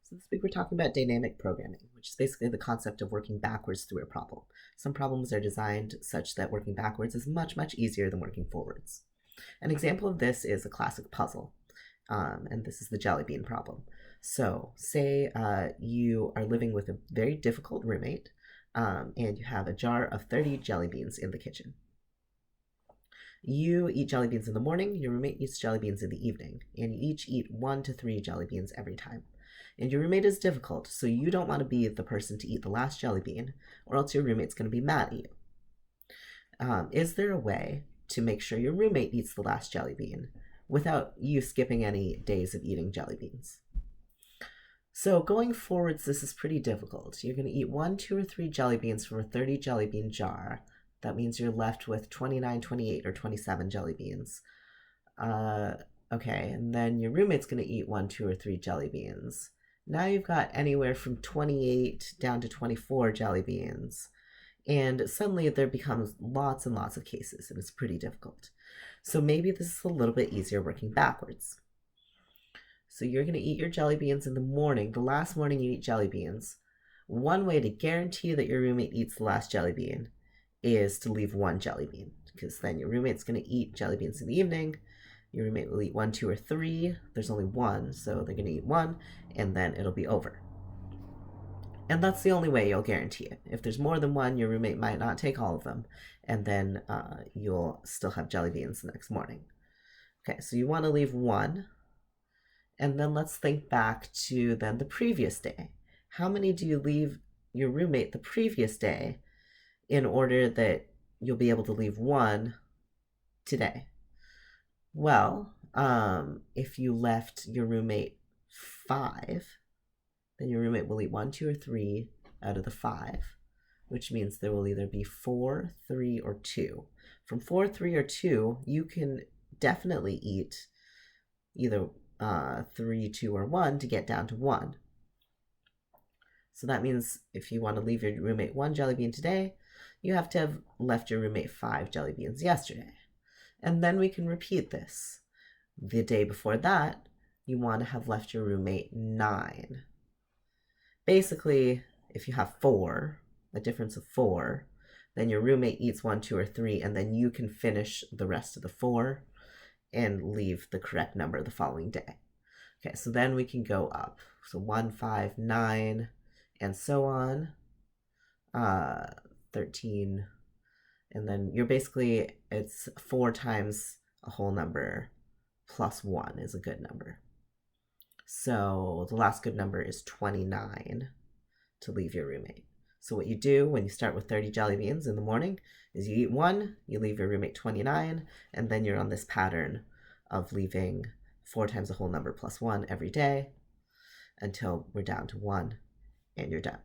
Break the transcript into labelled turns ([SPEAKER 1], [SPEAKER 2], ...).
[SPEAKER 1] So this week we're talking about dynamic programming, which is basically the concept of working backwards through a problem. Some problems are designed such that working backwards is much, much easier than working forwards. An example of this is a classic puzzle, and this is the jelly bean problem. So say you are living with a very difficult roommate, and you have a jar of 30 jelly beans in the kitchen. You eat jelly beans in the morning, your roommate eats jelly beans in the evening, and you each eat 1 to 3 jelly beans every time. And your roommate is difficult, so you don't want to be the person to eat the last jelly bean, or else your roommate's going to be mad at you. Is there a way to make sure your roommate eats the last jelly bean without you skipping any days of eating jelly beans? So going forwards, this is pretty difficult. You're going to eat 1, 2, or 3 jelly beans from a 30 jelly bean jar. That means you're left with 29, 28, or 27 jelly beans. Okay, and then your roommate's going to eat 1, 2, or 3 jelly beans. Now you've got anywhere from 28 down to 24 jelly beans. And suddenly there becomes lots and lots of cases, and it's pretty difficult. So maybe this is a little bit easier working backwards. So you're going to eat your jelly beans in the morning, the last morning you eat jelly beans. One way to guarantee that your roommate eats the last jelly bean is to leave 1 jelly bean, because then your roommate's going to eat jelly beans in the evening. Your roommate will eat 1, 2, or 3. There's only 1, so they're going to eat 1, and then it'll be over. And that's the only way you'll guarantee it. If there's more than 1, your roommate might not take all of them, and then you'll still have jelly beans the next morning. Okay, so you want to leave 1, and then let's think back to then the previous day. How many do you leave your roommate the previous day in order that you'll be able to leave 1 today? Well, if you left your roommate 5, then your roommate will eat 1, 2, or 3 out of the 5, which means there will either be 4, 3, or 2. From 4, 3, or 2, you can definitely eat either 3, 2, or 1 to get down to 1. So that means if you want to leave your roommate 1 jelly bean today, you have to have left your roommate 5 jelly beans yesterday. And then we can repeat this. The day before that, you want to have left your roommate 9. Basically, if you have 4, a difference of 4, then your roommate eats 1, 2, or 3, and then you can finish the rest of the 4 and leave the correct number the following day. Okay, so then we can go up. So 1, 5, 9, and so on. 13, and then you're basically, it's 4 times a whole number plus 1 is a good number. So the last good number is 29 to leave your roommate. So what you do when you start with 30 jelly beans in the morning is you eat 1, you leave your roommate 29, and then you're on this pattern of leaving 4 times a whole number plus 1 every day until we're down to 1, and you're done.